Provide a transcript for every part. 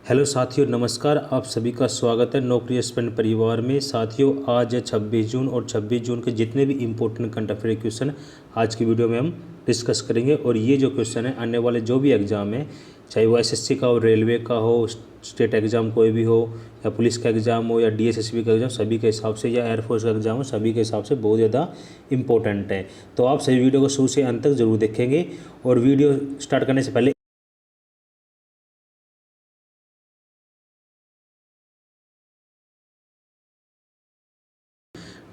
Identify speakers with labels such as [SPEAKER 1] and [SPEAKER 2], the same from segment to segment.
[SPEAKER 1] Hello साथियों, नमस्कार। आप सभी का स्वागत है नौकरी स्पेंड परिवार में। साथियों, आज है 26 जून और 26 जून के जितने भी इम्पोर्टेंट करंट अफेयर क्वेश्चन आज की वीडियो में हम डिस्कस करेंगे। और ये जो क्वेश्चन है, आने वाले जो भी एग्ज़ाम है, चाहे वो एसएससी का हो, रेलवे का हो, स्टेट एग्ज़ाम कोई भी हो, या पुलिस का एग्ज़ाम हो, या डीएसएसबी का एग्ज़ाम, सभी के हिसाब से, या एयरफोर्स का एग्ज़ाम हो, सभी के हिसाब से बहुत ज़्यादा इंपॉर्टेंट है। तो आप सभी वीडियो को शुरू से अंत तक जरूर देखेंगे। और वीडियो स्टार्ट करने से पहले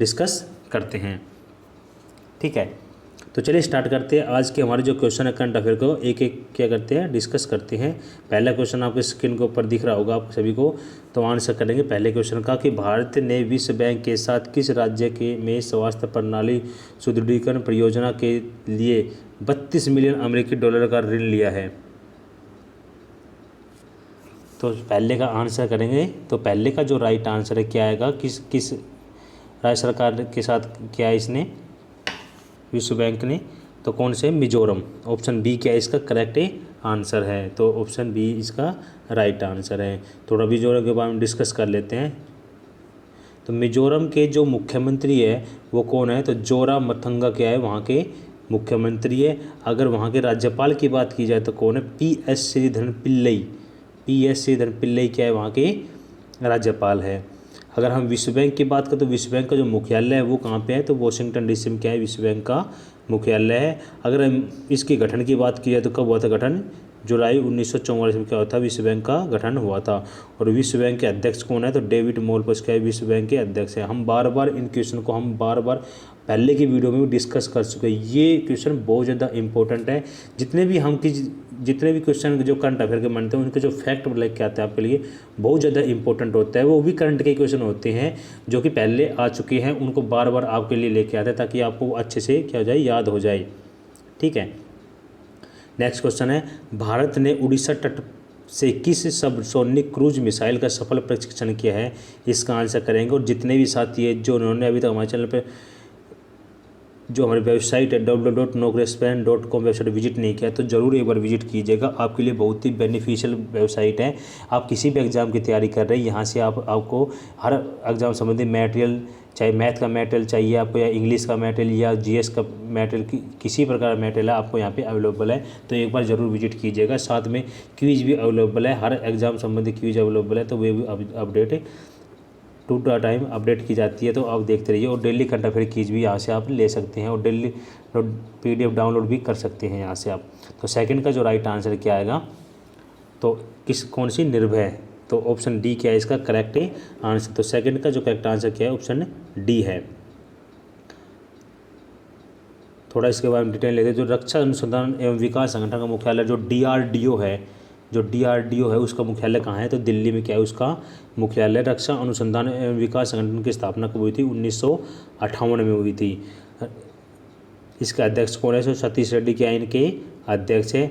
[SPEAKER 1] डिस्कस करते हैं, ठीक है। तो चलिए स्टार्ट करते हैं। आज के हमारे जो क्वेश्चन है करंट अफेयर को एक एक क्या करते हैं, डिस्कस करते हैं। पहला क्वेश्चन आपके स्क्रीन के ऊपर दिख रहा होगा आप सभी को, तो आंसर करेंगे पहले क्वेश्चन का कि भारत ने विश्व बैंक के साथ किस राज्य के में स्वास्थ्य प्रणाली सुदृढ़ीकरण परियोजना के लिए 32 मिलियन अमेरिकी डॉलर का ऋण लिया है। तो पहले का आंसर करेंगे। तो पहले का जो राइट आंसर है क्या आएगा, किस राज्य सरकार के साथ किया है इसने, विश्व बैंक ने, तो कौन से, मिजोरम। ऑप्शन बी क्या है इसका करेक्ट आंसर है। तो ऑप्शन बी इसका राइट आंसर है। थोड़ा मिजोरम के बारे में डिस्कस कर लेते हैं। तो मिजोरम के जो मुख्यमंत्री है वो कौन है, तो जोरामथंगा क्या है वहाँ के मुख्यमंत्री है। अगर वहाँ के राज्यपाल की बात की जाए तो कौन है, पी.एस. श्रीधरन पिल्लई। पी.एस. श्रीधरन पिल्लई क्या है वहाँ के राज्यपाल है। अगर हम विश्व बैंक की बात करें तो विश्व बैंक का जो मुख्यालय है वो कहाँ पे है, तो वॉशिंगटन डीसी में क्या है, विश्व बैंक का मुख्यालय है। अगर हम इसके गठन की बात की जाए तो कब हुआ था गठन, जुलाई 1944 में क्या हुआ था, विश्व बैंक का गठन हुआ था। और विश्व बैंक के अध्यक्ष कौन है, तो डेविड मोलपस क्या है, विश्व बैंक के अध्यक्ष है। हम बार बार इन क्वेश्चन को पहले की वीडियो में भी डिस्कस कर चुके हैं। ये क्वेश्चन बहुत ज़्यादा इंपॉर्टेंट है। जितने भी क्वेश्चन जो करंट अफेयर के बनते हैं उनके जो फैक्ट लेके आते हैं आपके लिए बहुत ज़्यादा इंपॉर्टेंट होता है। वो भी करंट के क्वेश्चन होते हैं जो कि पहले आ चुके हैं, उनको बार बार आपके लिए लेके आते हैं ताकि आपको अच्छे से क्या हो जाए, याद हो जाए, ठीक है। नेक्स्ट क्वेश्चन है, भारत ने उड़ीसा तट से किस सबसोनिक क्रूज मिसाइल का सफल परीक्षण किया है, इसका आंसर करेंगे। और जितने भी साथी है जो उन्होंने अभी तक हमारे चैनल पर जो हमारी वेबसाइट है www.naukriexpand.com वेबसाइट विजिट नहीं किया तो ज़रूर एक बार विजिट कीजिएगा। आपके लिए बहुत ही बेनिफिशियल वेबसाइट है। आप किसी भी एग्ज़ाम की तैयारी कर रहे हैं, यहाँ से आपको हर एग्ज़ाम संबंधी मटेरियल, चाहे मैथ का मटेरियल चाहिए आपको, या इंग्लिश का मटेरियल, या जीएस का मटेरियल, किसी प्रकार का मटेरियल है आपको यहाँ पे अवेलेबल है। तो एक बार ज़रूर विजिट कीजिएगा। साथ में क्विज भी अवेलेबल है, हर एग्ज़ाम संबंधी क्विज अवेलेबल है, तो वे भी update to the time update की जाती है। तो आप देखते रहिए। और डेली करंट अफेयर कीज भी यहाँ से आप ले सकते हैं, और डेली PDF डाउनलोड भी कर सकते हैं यहाँ से आप। तो सेकंड का जो राइट आंसर क्या आएगा, तो कौन सी, निर्भय। तो ऑप्शन डी क्या है इसका करेक्ट आंसर। तो सेकंड का जो करेक्ट आंसर क्या है, ऑप्शन डी है। थोड़ा इसके बारे में डिटेल लेते हैं। जो रक्षा अनुसंधान एवं विकास संगठन का मुख्यालय जो DRDO है उसका मुख्यालय कहाँ है, तो दिल्ली में क्या है उसका मुख्यालय। रक्षा अनुसंधान एवं विकास संगठन की स्थापना कब हुई थी, 1958 में हुई थी। इसके अध्यक्ष कौन है, सो सतीश रेड्डी क्या इनके अध्यक्ष है।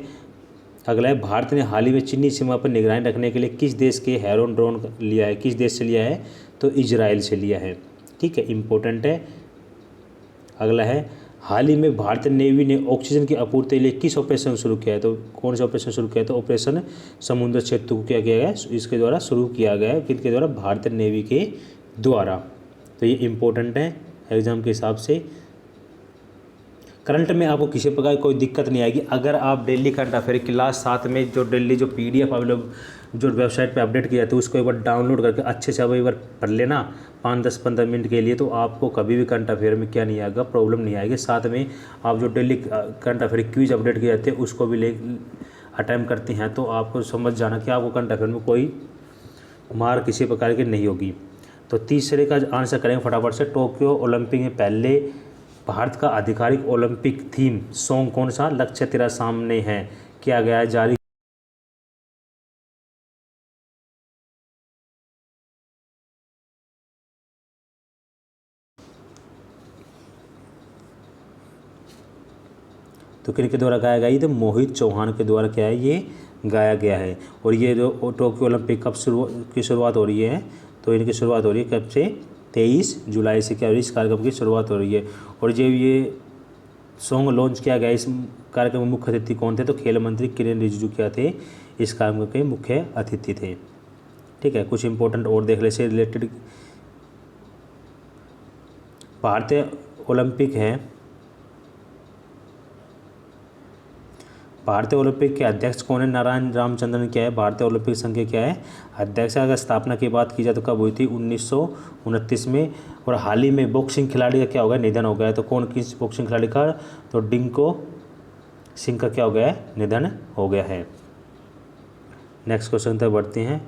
[SPEAKER 1] अगला है, भारत ने हाल ही में चीनी सीमा पर निगरानी रखने के लिए किस देश के हेरोन ड्रोन लिया है, किस देश से लिया है, तो इजराइल से लिया है, ठीक है, इंपॉर्टेंट है। अगला है, हाल ही में भारतीय नेवी ने ऑक्सीजन की आपूर्ति के लिए किस ऑपरेशन शुरू किया है, तो कौन सा ऑपरेशन शुरू किया है, तो ऑपरेशन समुद्र सेतु को क्या किया गया है, इसके द्वारा शुरू किया गया है, किसके द्वारा, भारतीय नेवी के द्वारा। तो ये इंपॉर्टेंट है एग्जाम के हिसाब से। करंट में आपको किसी प्रकार कोई दिक्कत नहीं आएगी अगर आप डेली करंट अफेयर क्लास 7 में जो डेली जो PDF अवेलेबल जो वेबसाइट पे अपडेट किया जाता है उसको एक बार डाउनलोड करके अच्छे से आप एक बार पढ़ लेना 5-10-15 मिनट के लिए, तो आपको कभी भी करंट अफेयर में क्या नहीं आएगा, प्रॉब्लम नहीं आएगी। साथ में आप जो daily current affair quiz update किए जाते हैं उसको भी अटैम्प्ट करते हैं, तो आपको समझ जाना कि आपको करंट अफेयर में कोई मार किसी प्रकार की नहीं होगी। तो तीसरे का आंसर करेंगे फटाफट से। टोक्यो ओलंपिक में पहले भारत का आधिकारिक ओलंपिक थीम सॉन्ग कौन सा, लक्ष्य तेरा सामने है, किया गया है जारी। तो किनके द्वारा गाया गया, ये तो मोहित चौहान के द्वारा क्या है ये गाया गया है। और ये जो टोक्यो ओलंपिक कब शुरुआत हो रही है, तो इनकी शुरुआत हो रही है कब से, 23 जुलाई से क्या हो रही है, इस कार्यक्रम की शुरुआत हो रही है। और जब ये सॉन्ग लॉन्च किया गया, इस कार्यक्रम में मुख्य अतिथि कौन थे, तो खेल मंत्री किरेन रिजिजू क्या थे, इस कार्यक्रम के मुख्य अतिथि थे। ठीक है, कुछ इंपॉर्टेंट और देख ले से रिलेटेड। भारतीय ओलंपिक है, भारतीय ओलंपिक के अध्यक्ष कौन है? नारायण रामचंद्रन क्या है भारतीय ओलंपिक संघ के क्या है? अध्यक्ष। अगर स्थापना की बात की जाए तो कब हुई थी? 1929 में। और हाल ही में बॉक्सिंग खिलाड़ी का क्या हो गया? निधन हो गया है। तो कौन, किस बॉक्सिंग खिलाड़ी का? तो डिंको सिंह का क्या हो गया है? निधन हो गया है। नेक्स्ट क्वेश्चन तक बढ़ते हैं।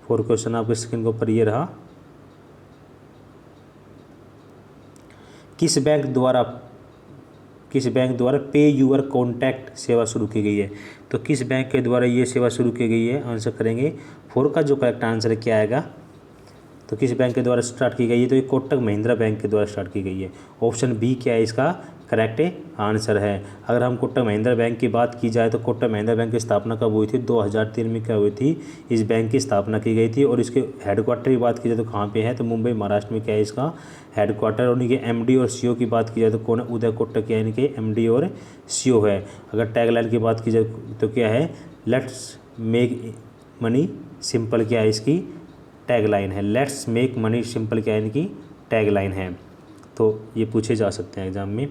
[SPEAKER 1] 4 क्वेश्चन आपके स्क्रीन के ऊपर ये रहा। किस बैंक द्वारा पे यूअर कॉन्टैक्ट सेवा शुरू की गई है? तो किस बैंक के द्वारा ये सेवा शुरू की गई है? आंसर करेंगे 4 का जो करेक्ट आंसर है क्या आएगा? तो किस बैंक के द्वारा स्टार्ट की गई है? तो ये कोटक महिंद्रा बैंक के द्वारा स्टार्ट की गई है। ऑप्शन बी क्या है इसका करेक्ट आंसर है। अगर हम कोटक महिंद्रा बैंक की बात की जाए तो कोटक महिंद्रा बैंक की स्थापना कब हुई थी? 2003 में क्या हुई थी? इस बैंक की स्थापना की गई थी। और इसके हेडक्वार्टर की बात की जाए तो कहाँ पे है? तो मुंबई महाराष्ट्र में क्या है इसका हेडक्वार्टर। और इनके एमडी और सीईओ की बात की जाए तो कौन है? उदय कोटक या इनके एमडी और सीईओ है। अगर टैगलाइन की बात की जाए तो क्या है? लेट्स मेक मनी सिंपल क्या है इसकी टैगलाइन है। लेट्स मेक मनी सिंपल क्या है इनकी टैगलाइन है। तो ये पूछे जा सकते हैं एग्जाम में।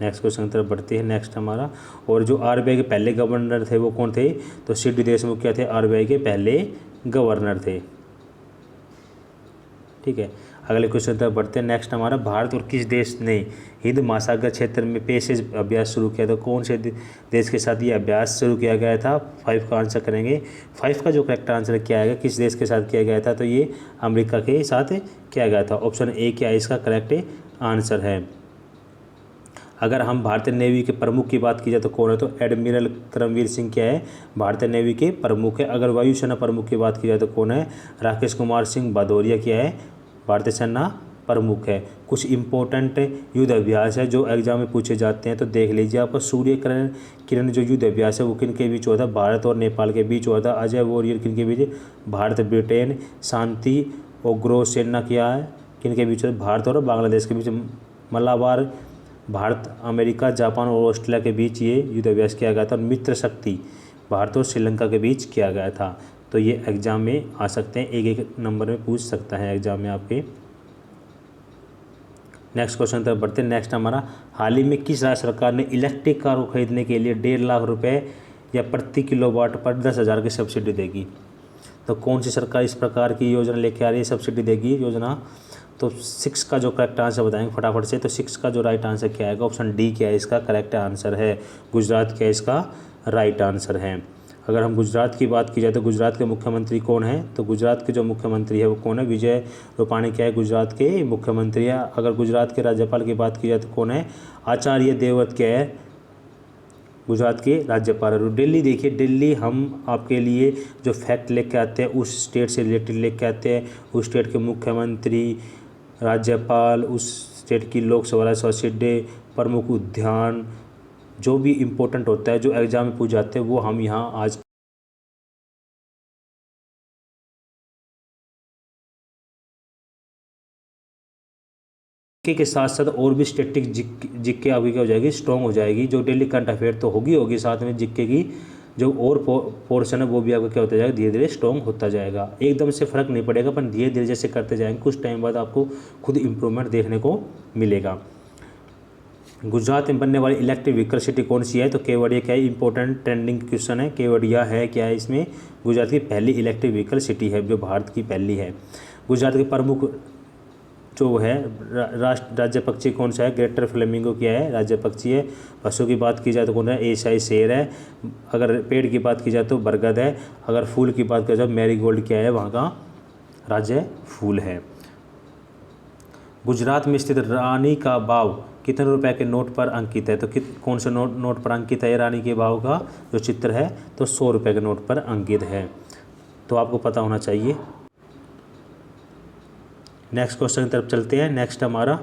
[SPEAKER 1] नेक्स्ट क्वेश्चन की तरफ बढ़ते हैं। नेक्स्ट हमारा, और जो आरबीआई के पहले गवर्नर थे वो कौन थे? तो सी.डी. देशमुख क्या थे? आरबीआई के पहले गवर्नर थे। ठीक है, अगले क्वेश्चन तरफ बढ़ते हैं। नेक्स्ट हमारा, भारत और किस देश ने हिंद महासागर क्षेत्र में पेशेज अभ्यास शुरू किया? तो कौन से देश के साथ ये अभ्यास शुरू किया गया था? 5 का आंसर करेंगे। 5 का जो करेक्ट आंसर क्या आएगा? किस देश के साथ किया गया था? तो ये अमेरिका के साथ किया गया था। ऑप्शन ए क्या इसका करेक्ट आंसर है। अगर हम भारतीय नेवी के प्रमुख की बात की जाए तो कौन है? तो एडमिरल करमवीर सिंह क्या है? भारतीय नेवी के प्रमुख है। अगर वायुसेना प्रमुख की बात की जाए तो कौन है? राकेश कुमार सिंह भदौरिया क्या है? भारतीय सेना प्रमुख है। कुछ इंपॉर्टेंट युद्ध अभ्यास है जो एग्जाम में पूछे जाते हैं, तो देख लीजिए। आपका सूर्य किरण जो युद्ध अभ्यास है वो किन के बीच हुआ था? भारत और नेपाल के बीच हुआ था। अजय वॉरियर किन के बीच? भारत ब्रिटेन। शांति और ग्रो सेना क्या है? किन के बीच? भारत और बांग्लादेश के बीच। मलाबार भारत, अमेरिका, जापान और ऑस्ट्रेलिया के बीच ये युद्ध अभ्यास किया गया था। और मित्र शक्ति भारत और श्रीलंका के बीच किया गया था। तो ये एग्जाम में आ सकते हैं, एक नंबर में पूछ सकता है एग्जाम में आपके। नेक्स्ट क्वेश्चन तक बढ़ते हैं। नेक्स्ट हमारा, हाल ही में किस राज्य सरकार ने इलेक्ट्रिक कार को खरीदने के लिए 1.5 लाख रुपए या प्रति किलोवाट पर 10,000 की सब्सिडी देगी? तो कौन सी सरकार इस प्रकार की योजना लेके आ रही है, सब्सिडी देगी योजना? तो 6 का जो करेक्ट आंसर बताएंगे फटाफट से। तो 6 का जो राइट आंसर क्या आएगा? ऑप्शन डी क्या है इसका करेक्ट आंसर है। गुजरात क्या इसका राइट आंसर है। अगर हम गुजरात की बात की जाए तो गुजरात के मुख्यमंत्री कौन है? तो गुजरात के जो मुख्यमंत्री है वो कौन है? विजय रूपाणी क्या है? गुजरात के मुख्यमंत्री है। अगर गुजरात के राज्यपाल की बात की जाए तो कौन है? आचार्य देवव्रत क्या है? गुजरात के राज्यपाल। और दिल्ली देखिए, दिल्ली हम आपके लिए जो फैक्ट लेके आते हैं उस स्टेट से रिलेटेड लेके आते हैं। उस स्टेट के मुख्यमंत्री, राज्यपाल, उस स्टेट की लोकसभा सदस्य, प्रमुख उद्यान, जो भी इम्पोर्टेंट होता है जो एग्जाम में पूछ जाते हैं वो हम यहाँ आज के साथ साथ और भी स्टैटिक जिक्के आपकी क्या हो जाएगी? स्ट्रॉन्ग हो जाएगी। जो डेली करंट अफेयर तो होगी, साथ में जिक्के की जो और पोर्शन है वो भी आपका क्या होता जाएगा? धीरे धीरे स्ट्रॉन्ग होता जाएगा। एकदम से फर्क नहीं पड़ेगा, पर धीरे धीरे जैसे करते जाएंगे कुछ टाइम बाद आपको खुद इम्प्रूवमेंट देखने को मिलेगा। गुजरात में बनने वाली इलेक्ट्रिक व्हीकल सिटी कौन सी है? तो केवड़िया क्या है? इंपॉर्टेंट ट्रेंडिंग क्वेश्चन है। केवड़िया है क्या है इसमें? गुजरात की पहली इलेक्ट्रिक व्हीकल सिटी है जो भारत की पहली है। गुजरात के प्रमुख जो है राज्य पक्षी कौन सा है? ग्रेटर फ्लेमिंगो क्या है? राज्य पक्षी है। पशु की बात की जाए तो कौन है? एशियाई शेर है। अगर पेड़ की बात की जाए तो बरगद है। अगर फूल की बात की जाए मैरीगोल्ड क्या है? वहाँ का राज्य फूल है। गुजरात में स्थित रानी का बाव कितने रुपए के नोट पर अंकित है? तो कौन से नोट पर अंकित है? रानी के बाव का जो चित्र है तो 100 रुपये के नोट पर अंकित है। तो आपको पता होना चाहिए। नेक्स्ट क्वेश्चन की तरफ चलते हैं। नेक्स्ट हमारा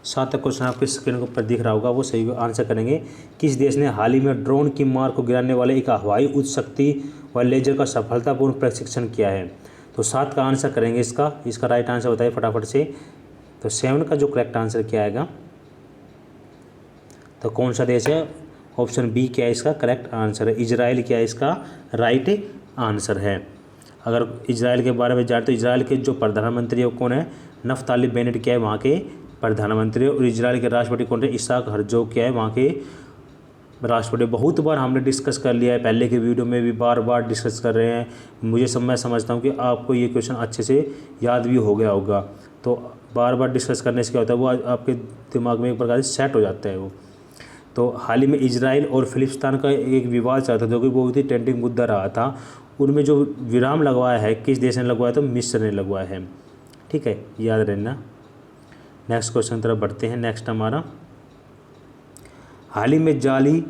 [SPEAKER 1] 7वां क्वेश्चन आपके स्क्रीन के ऊपर दिख रहा होगा, वो सही आंसर करेंगे। किस देश ने हाल ही में ड्रोन की मार को गिराने वाले एक हवाई उच्च शक्ति व लेजर का सफलतापूर्ण प्रशिक्षण किया है? तो 7 का आंसर करेंगे इसका राइट आंसर बताइए फटाफट से। तो 7 का जो करेक्ट आंसर क्या आएगा? तो कौन सा देश है? ऑप्शन बी क्या है इसका करेक्ट आंसर है। इजराइल क्या है इसका राइट आंसर है। अगर इजराइल के बारे में जानते तो इजराइल के जो प्रधानमंत्री है वो कौन है, नफ्ताली बेनेट क्या है वहाँ के प्रधानमंत्री। और इजराइल के राष्ट्रपति कौन है, इसाक हर्जोग क्या है वहाँ के राष्ट्रपति। बहुत बार हमने डिस्कस कर लिया है, पहले के वीडियो में भी बार बार डिस्कस कर रहे हैं। मैं समझता हूँ कि आपको ये क्वेश्चन अच्छे से याद भी हो गया होगा। तो बार बार डिस्कस करने से क्या होता है, वो आपके दिमाग में एक प्रकार से सेट हो जाता है वो। तो हाल ही में इजराइल और फिलिस्तीन का एक विवाद चला था जो कि बहुत ही ट्रेंडिंग मुद्दा रहा था। उनमें जो विराम लगवाया है किस देश ने लगवाया, तो मिस्र ने लगवाया है। ठीक है, याद रहना। नेक्स्ट क्वेश्चन की तरफ बढ़ते हैं। नेक्स्ट हमारा, हाल ही में जाली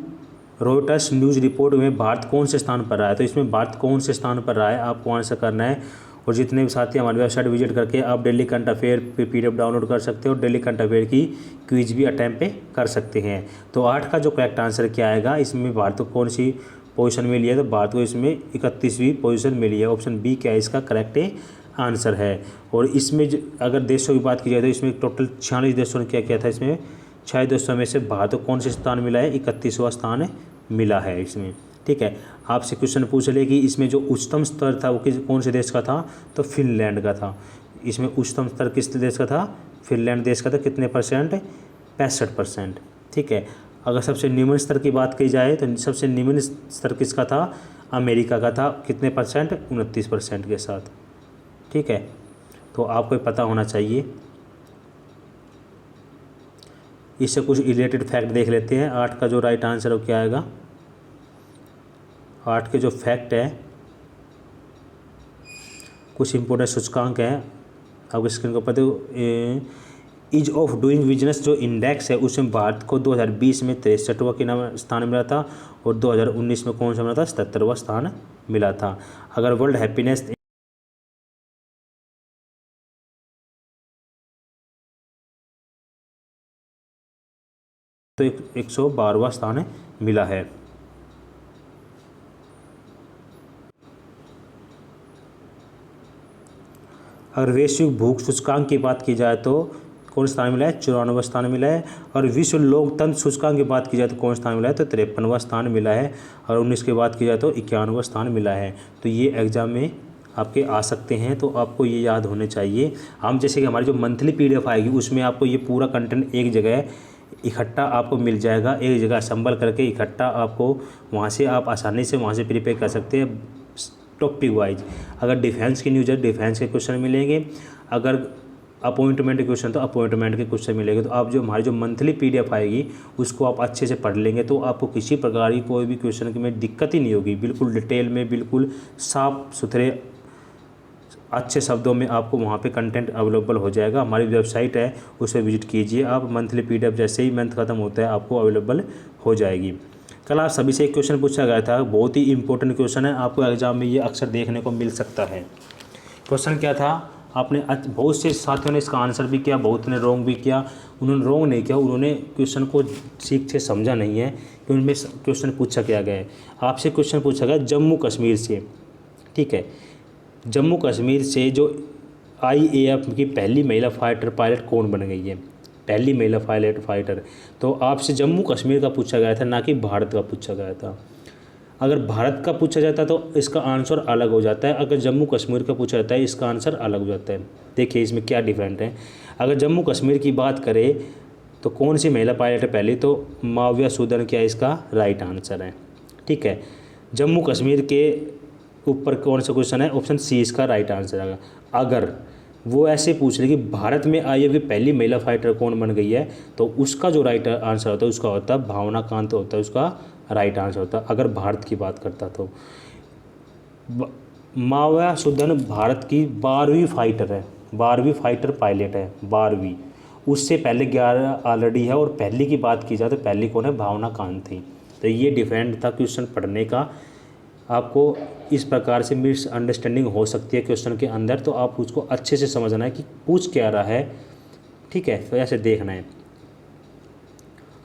[SPEAKER 1] रॉयटर्स न्यूज़ रिपोर्ट में भारत कौन से स्थान पर रहा है। तो इसमें भारत कौन से स्थान पर रहा है आपको आंसर करना है। और जितने भी साथी हमारी वेबसाइट विजिट करके आप daily current affair PDF download कर सकते हो और डेली करंट अफेयर की क्विज भी अटैम्प्ट पे कर सकते हैं। तो 8 का जो करेक्ट आंसर क्या आएगा, इसमें भारत को कौन सी पोजीशन मिली है, तो भारत को इसमें 31वीं पोजीशन मिली है। ऑप्शन बी क्या है इसका करेक्ट आंसर है। और इसमें अगर देशों की बात की जाए तो इसमें टोटल 46 देशों ने क्या किया था, इसमें 6 देशों में से भारत को कौन से स्थान मिला है, 31वां स्थान मिला है इसमें। ठीक है, आपसे क्वेश्चन पूछ ले कि इसमें जो उच्चतम स्तर था वो कौन से देश का था, तो फिनलैंड का था। इसमें उच्चतम स्तर किस देश का था, फिनलैंड देश का था। कितने %, 65%। ठीक है, अगर सबसे निम्न स्तर की बात की जाए तो सबसे निम्न स्तर किसका था, अमेरिका का था। कितने %, 29% के साथ। ठीक है, तो आपको पता होना चाहिए। इससे कुछ रिलेटेड फैक्ट देख लेते हैं। 8 का जो राइट आंसर है वो क्या आएगा। 8 के जो फैक्ट है, कुछ इंपॉर्टेंट सूचकांक हैं आपके स्क्रीन को पता है। ईज ऑफ डूइंग बिजनेस जो इंडेक्स है उसमें भारत को 2020 में 63वां स्थान मिला था और 2019 में कौन सा मिला था, 77वां स्थान मिला था। अगर वर्ल्ड हैप्पीनेस तो 112वां स्थान मिला है। अगर वैश्विक भूख सूचकांक की बात की जाए तो कौन स्थान मिला है, 94वां स्थान मिला है। और विश्व लोकतंत्र सूचकांक की बात की जाए तो कौन स्थान मिला है, तो 53वां स्थान मिला है। और 19 की बात की जाए तो 51वां स्थान मिला है। तो ये एग्जाम में आपके आ सकते हैं, तो आपको ये याद होने चाहिए। हम जैसे कि हमारी जो मंथली PDF आएगी उसमें आपको ये पूरा कंटेंट एक जगह इकट्ठा आपको मिल जाएगा, एक जगह असम्बल करके इकट्ठा आपको वहाँ से आप आसानी से वहाँ से प्रिपेयर कर सकते हैं टॉपिक वाइज। अगर डिफेंस की न्यूज़ है डिफेंस के क्वेश्चन मिलेंगे, अगर अपॉइंटमेंट के क्वेश्चन तो अपॉइंटमेंट के क्वेश्चन मिलेंगे। तो आप जो हमारी जो मंथली PDF आएगी उसको आप अच्छे से पढ़ लेंगे तो आपको किसी प्रकार की कोई भी क्वेश्चन में दिक्कत ही नहीं होगी। बिल्कुल डिटेल में, बिल्कुल साफ सुथरे अच्छे शब्दों में आपको वहाँ पे कंटेंट अवेलेबल हो जाएगा। हमारी वेबसाइट है उसे विजिट कीजिए आप। मंथली PDF जैसे ही मंथ खत्म होता है आपको अवेलेबल हो जाएगी। कल आप सभी से एक क्वेश्चन पूछा गया था, बहुत ही इंपॉर्टेंट क्वेश्चन है, आपको एग्जाम में ये अक्सर देखने को मिल सकता है। क्वेश्चन क्या था, आपने बहुत से साथियों ने इसका आंसर भी किया, बहुत ने रॉन्ग भी किया। उन्होंने रॉन्ग नहीं किया, उन्होंने क्वेश्चन को ठीक से समझा नहीं है कि उनमें क्वेश्चन पूछा क्या गया है। आपसे क्वेश्चन पूछा गया जम्मू कश्मीर से। ठीक है, जम्मू कश्मीर से जो IAF की पहली महिला फाइटर पायलट कौन बन गई है, पहली महिला पायलट फाइटर। तो आपसे जम्मू कश्मीर का पूछा गया था, ना कि भारत का पूछा गया था। अगर भारत का पूछा जाता तो इसका आंसर अलग हो जाता है, अगर जम्मू कश्मीर का पूछा जाता है इसका आंसर अलग हो जाता है। देखिए इसमें क्या डिफरेंट है। अगर जम्मू कश्मीर की बात करें तो कौन सी महिला पायलट है पहली, तो माविया सूदन क्या इसका राइट आंसर है। ठीक है, जम्मू कश्मीर के ऊपर कौन सा क्वेश्चन है, ऑप्शन सी इसका राइट आंसर आएगा। अगर वो ऐसे पूछ रहे कि भारत में IAF की पहली महिला फाइटर कौन बन गई है तो उसका जो राइट आंसर होता है उसका होता है भावना कांत होता है, उसका राइट आंसर होता है। अगर भारत की बात करता तो माविया सूदन भारत की 12वीं फाइटर है, 12वीं फाइटर पायलट है, 12वीं। उससे पहले 11 ऑलरेडी है। और पहली की बात की जाए तो पहली कौन है, भावना कांत थी। तो ये डिफरेंट था क्वेश्चन पढ़ने का। आपको इस प्रकार से मिसअंडरस्टैंडिंग हो सकती है क्वेश्चन के अंदर, तो आप उसको अच्छे से समझना है कि पूछ क्या रहा है। ठीक है, तो ऐसे देखना है।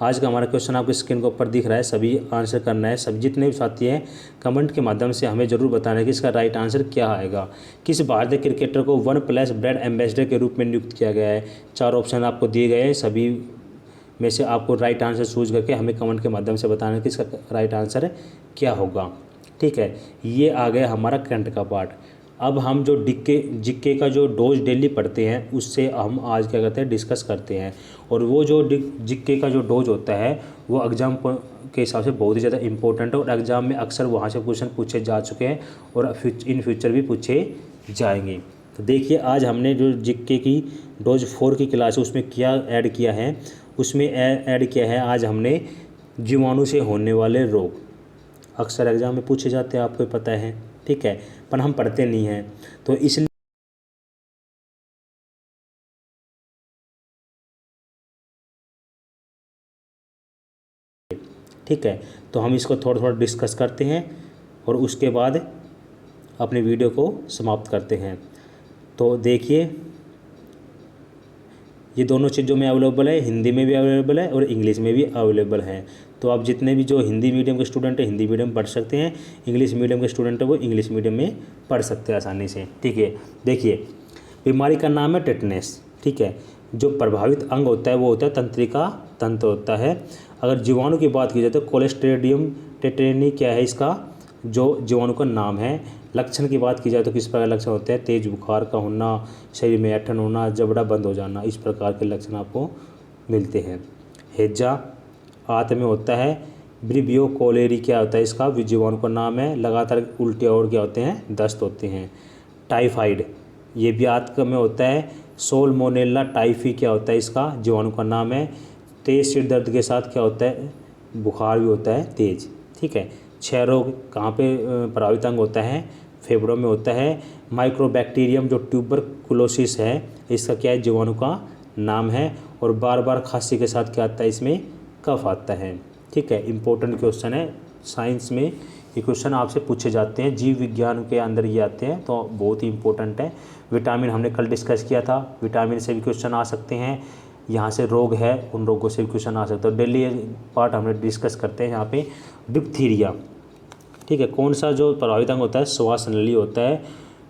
[SPEAKER 1] आज का हमारा क्वेश्चन आपकी स्क्रीन के ऊपर दिख रहा है, सभी आंसर करना है। सब जितने भी साथी हैं कमेंट के माध्यम से हमें ज़रूर बताना है कि इसका राइट आंसर क्या आएगा। किस भारतीय क्रिकेटर को 1+ ब्रांड एम्बेसडर के रूप में नियुक्त किया गया है। 4 ऑप्शन आपको दिए गए हैं, सभी में से आपको राइट आंसर चूज करके हमें कमेंट के माध्यम से बताना कि इसका राइट आंसर क्या होगा। ठीक है, ये आ गया हमारा करंट का पार्ट। अब हम जो जिक्के का जो डोज डेली पढ़ते हैं उससे हम आज क्या करते हैं, डिस्कस करते हैं। और वो जो जिक्के का जो डोज होता है वो एग्ज़ाम के हिसाब से बहुत ही ज़्यादा इंपॉर्टेंट है और एग्ज़ाम में अक्सर वहाँ से क्वेश्चन पूछे जा चुके हैं और इन फ्यूचर भी पूछे जाएंगे। तो देखिए आज हमने जो जिक्के की डोज 4 की क्लास है उसमें क्या ऐड किया है, उसमें ऐड किया है आज हमने जीवाणु से होने वाले रोग। अक्सर एग्ज़ाम में पूछे जाते हैं, आपको पता है। ठीक है, पर हम पढ़ते नहीं हैं तो इसलिए ठीक है, तो हम इसको थोड़ा थोड़ा डिस्कस करते हैं और उसके बाद अपनी वीडियो को समाप्त करते हैं। तो देखिए ये दोनों चीज़ जो में अवेलेबल है, हिंदी में भी अवेलेबल है और इंग्लिश में भी अवेलेबल है। तो आप जितने भी जो हिंदी मीडियम के स्टूडेंट हैं हिंदी मीडियम पढ़ सकते हैं, इंग्लिश मीडियम के स्टूडेंट हैं वो इंग्लिश मीडियम में पढ़ सकते हैं आसानी से। ठीक है, देखिए बीमारी का नाम है टेटनेस। ठीक है, जो प्रभावित अंग होता है वो होता है तंत्रिका तंत्र होता है। अगर जीवाणु की बात की जाए तो कोलेस्ट्रेडियम टेट्रेनी क्या है इसका जो जीवाणु का नाम है। लक्षण की बात की जाए तो किस प्रकार लक्षण होते हैं, तेज बुखार का होना, शरीर में ऐंठन होना, जबड़ा बंद हो जाना, इस प्रकार के लक्षण आपको मिलते हैं। हैजा आंत में होता है। ब्रिबियो कोलेरी क्या होता है इसका जीवाणु का नाम है। लगातार उल्टे और क्या होते हैं, दस्त होते हैं। टाइफाइड ये भी आंत में होता है। सोलमोनेला टाइफी क्या होता है इसका जीवाणु का नाम है। तेज सिर दर्द के साथ क्या होता है, बुखार भी होता है तेज। ठीक है, क्षय रोग कहाँ पे प्रभावित अंग होता है, फेफड़ों में होता है। माइक्रोबैक्टीरियम जो ट्यूबरकुलोसिस है इसका क्या है, जीवाणु का नाम है। और बार बार खांसी के साथ क्या आता है, इसमें कफ आता है। ठीक है, इंपॉर्टेंट क्वेश्चन है साइंस में, ये क्वेश्चन आपसे पूछे जाते हैं, जीव विज्ञान के अंदर ये आते हैं तो बहुत ही इंपॉर्टेंट है। विटामिन हमने कल डिस्कस किया था, विटामिन से भी क्वेश्चन आ सकते हैं। यहाँ से रोग है, उन रोगों से भी क्वेश्चन आ सकता है। डेली पार्ट हमने डिस्कस करते हैं यहाँ पे। डिप्थीरिया, ठीक है, कौन सा जो प्रभावित अंग होता है, श्वास नली होता है।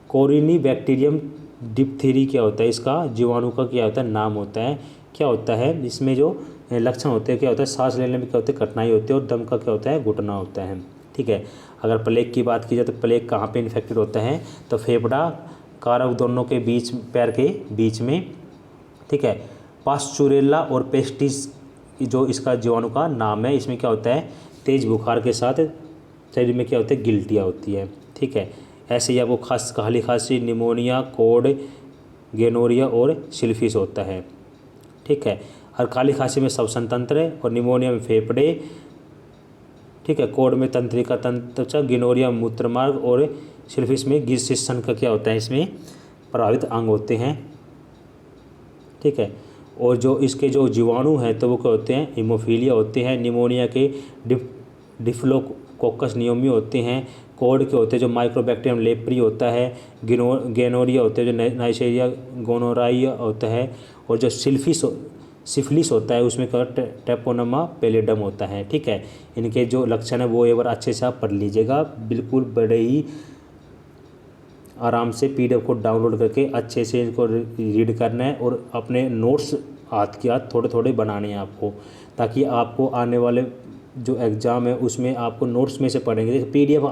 [SPEAKER 1] कोरिनी बैक्टीरियम डिप्थीरी क्या होता है, इसका जीवाणु का क्या होता है, नाम होता है। क्या होता है इसमें जो लक्षण होते हैं, क्या होता है, सांस लेने में क्या होता है, कठिनाई होती है और दम का क्या होता है, घुटना होता है। ठीक है, अगर प्लेग की बात की जाए तो प्लेग कहाँ पे इन्फेक्टेड होता है, तो फेफड़ा कारक दोनों के बीच, पैर के बीच में। ठीक है, पास्चुरेला और पेस्टिस जो इसका जीवाणु का नाम है, इसमें क्या होता है, तेज बुखार के साथ शरीर में क्या होता है, गिल्टियाँ होती है। ठीक है, ऐसे ही आपको काली खांसी, निमोनिया, कोड, गेनोरिया और सिल्फिस होता है। ठीक है, और काली खांसी में श्वसन तंत्र और निमोनिया में फेफड़े। ठीक है, कोड में तंत्रिका तंत्र, गिनोरिया मूत्रमार्ग और सिल्फिस में गिरशिशन का क्या होता है, इसमें प्रभावित अंग होते हैं। ठीक है, और जो इसके जो जीवाणु हैं तो वो क्या होते हैं, हीमोफीलिया होते हैं। निमोनिया के डिफ्लोकोकस नियोमी होते हैं। कोड के होते हैं जो माइक्रोबैक्टीरियम लेप्री होता है। गेनोरिया होते हैं जो नाइसेरिया गोनोराइया होता है। और जो सिफिलिस होता है उसमें क्या ट्रेपोनेमा पैलिडम होता है। ठीक है, इनके जो लक्षण है वो एक बार अच्छे से आप पढ़ लीजिएगा, बिल्कुल बड़े ही आराम से PDF को डाउनलोड करके अच्छे से इनको रीड करना है और अपने नोट्स हाथ के हाथ थोड़े थोड़े बनाने हैं आपको, ताकि आपको आने वाले जो एग्ज़ाम है उसमें आपको नोट्स में से पढ़ेंगे। जैसे PDF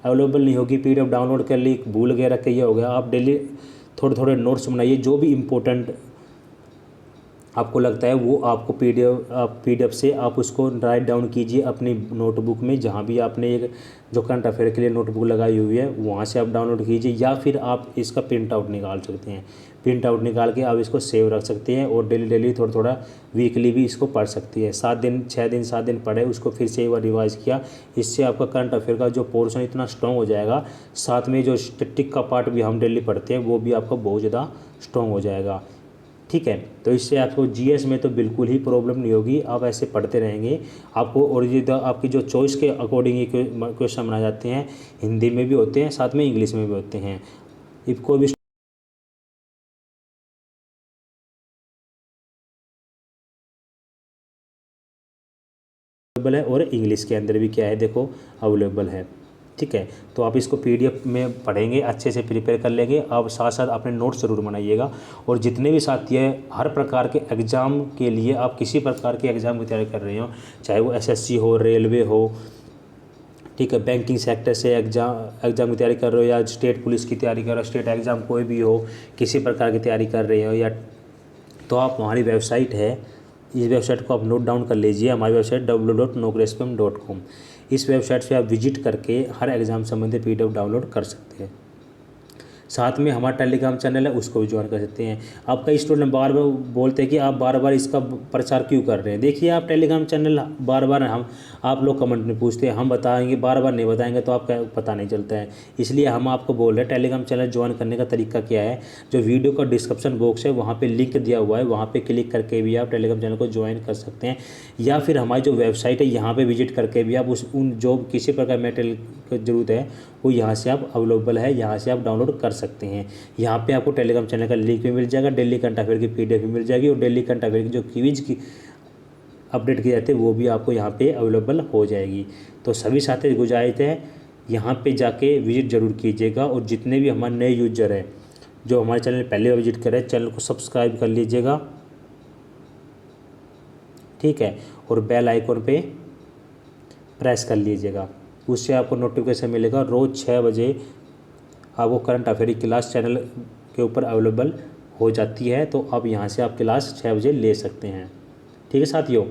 [SPEAKER 1] अवेलेबल नहीं होगी, PDF डाउनलोड कर ली, भूल गया, रख के ये हो गया। आप डेली थोड़े थोड़े नोट्स बनाइए, जो भी इम्पोर्टेंट आपको लगता है वो आपको PDF से आप उसको राइट डाउन कीजिए अपनी नोटबुक में, जहाँ भी आपने एक जो करंट अफेयर के लिए नोटबुक लगाई हुई है वहाँ से आप डाउनलोड कीजिए, या फिर आप इसका प्रिंट आउट निकाल सकते हैं। प्रिंट आउट निकाल के आप इसको सेव रख सकते हैं और डेली थोड़ा थोड़ा वीकली भी इसको पढ़ सकती है। 7 दिन 6 दिन 7 दिन पढ़े, उसको फिर से एक बार रिवाइज़ किया, इससे आपका करंट अफेयर का जो पोर्शन इतना स्ट्रॉन्ग हो जाएगा। साथ में जो स्टैटिक का पार्ट भी हम डेली पढ़ते हैं वो भी आपका बहुत ज़्यादा स्ट्रॉन्ग हो जाएगा। ठीक है, तो इससे आपको GS में तो बिल्कुल ही प्रॉब्लम नहीं होगी, आप ऐसे पढ़ते रहेंगे। आपको ओरिजिनल आपकी जो चॉइस के अकॉर्डिंग ये क्वेश्चन बनाए जाते हैं, हिंदी में भी होते हैं, साथ में इंग्लिश में भी होते हैं। इसको भी अवेलेबल है और इंग्लिश के अंदर भी क्या है, देखो अवेलेबल है। ठीक है। तो आप इसको PDF में पढ़ेंगे, अच्छे से प्रिपेयर कर लेंगे। अब साथ साथ अपने नोट्स ज़रूर बनाइएगा। और जितने भी साथी हैं, हर प्रकार के एग्ज़ाम के लिए, आप किसी प्रकार के एग्ज़ाम की तैयारी कर रहे हो, चाहे वो SSC हो, रेलवे हो, ठीक है, बैंकिंग सेक्टर से एग्ज़ाम की तैयारी कर रहे हो, या स्टेट पुलिस की तैयारी कर रहे हो, स्टेट एग्ज़ाम कोई भी हो, किसी प्रकार की तैयारी कर रहे हो, या तो आप हमारी वेबसाइट है, इस वेबसाइट को आप नोट डाउन कर लीजिए। हमारी वेबसाइट www.nogrespm.com। इस वेबसाइट से आप विजिट करके हर एग्ज़ाम संबंधी PDF डाउनलोड कर सकते हैं। साथ में हमारा टेलीग्राम चैनल है, उसको भी ज्वाइन कर सकते हैं। आप कई स्टूडेंट बार बार बोलते हैं कि आप बार बार इसका प्रचार क्यों कर रहे हैं। देखिए, आप टेलीग्राम चैनल बार बार आप लोग कमेंट में पूछते हैं, हम बताएंगे, बार बार नहीं बताएंगे तो आपका पता नहीं चलता है। इसलिए हम आपको बोल रहे हैं, टेलीग्राम चैनल ज्वाइन करने का तरीका क्या है, जो वीडियो का डिस्क्रिप्शन बॉक्स है वहाँ पर लिंक दिया हुआ है, वहाँ पर क्लिक करके भी आप टेलीग्राम चैनल को ज्वाइन कर सकते हैं। या फिर हमारी जो वेबसाइट है, यहाँ पर विजिट करके भी आप जो किसी प्रकार मेटेरियल की ज़रूरत है वो यहाँ से आप अवेलेबल है, यहाँ से आप डाउनलोड कर सकते हैं। यहाँ पे आपको टेलीग्राम चैनल का लिंक भी मिल जाएगा, डेली करंट अफेयर की PDF भी मिल जाएगी, और डेली करंट अफेयर की जो क्विज की अपडेट की जाती है वो भी आपको यहाँ पे अवेलेबल हो जाएगी। तो सभी साथी गुजारिश है, यहाँ पे जाके विजिट ज़रूर कीजिएगा। और जितने भी हमारे नए यूजर हैं जो हमारे चैनल पहले बार विजिट करें, चैनल को सब्सक्राइब कर लीजिएगा, ठीक है, और बेल आइकन पे प्रेस कर लीजिएगा। उससे आपको नोटिफिकेशन मिलेगा। रोज़ 6 बजे आपको करंट अफेयर की क्लास चैनल के ऊपर अवेलेबल हो जाती है, तो आप यहाँ से आप क्लास 6 बजे ले सकते हैं, ठीक है साथियों।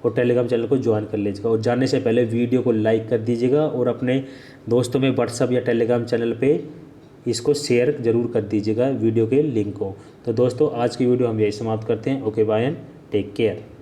[SPEAKER 1] और टेलीग्राम चैनल को ज्वाइन कर लीजिएगा। और जाने से पहले वीडियो को लाइक कर दीजिएगा, और अपने दोस्तों में व्हाट्सएप या टेलीग्राम चैनल पे इसको शेयर ज़रूर कर दीजिएगा वीडियो के लिंक को। तो दोस्तों, आज की वीडियो हम यही समाप्त करते हैं। Okay, bye and take care.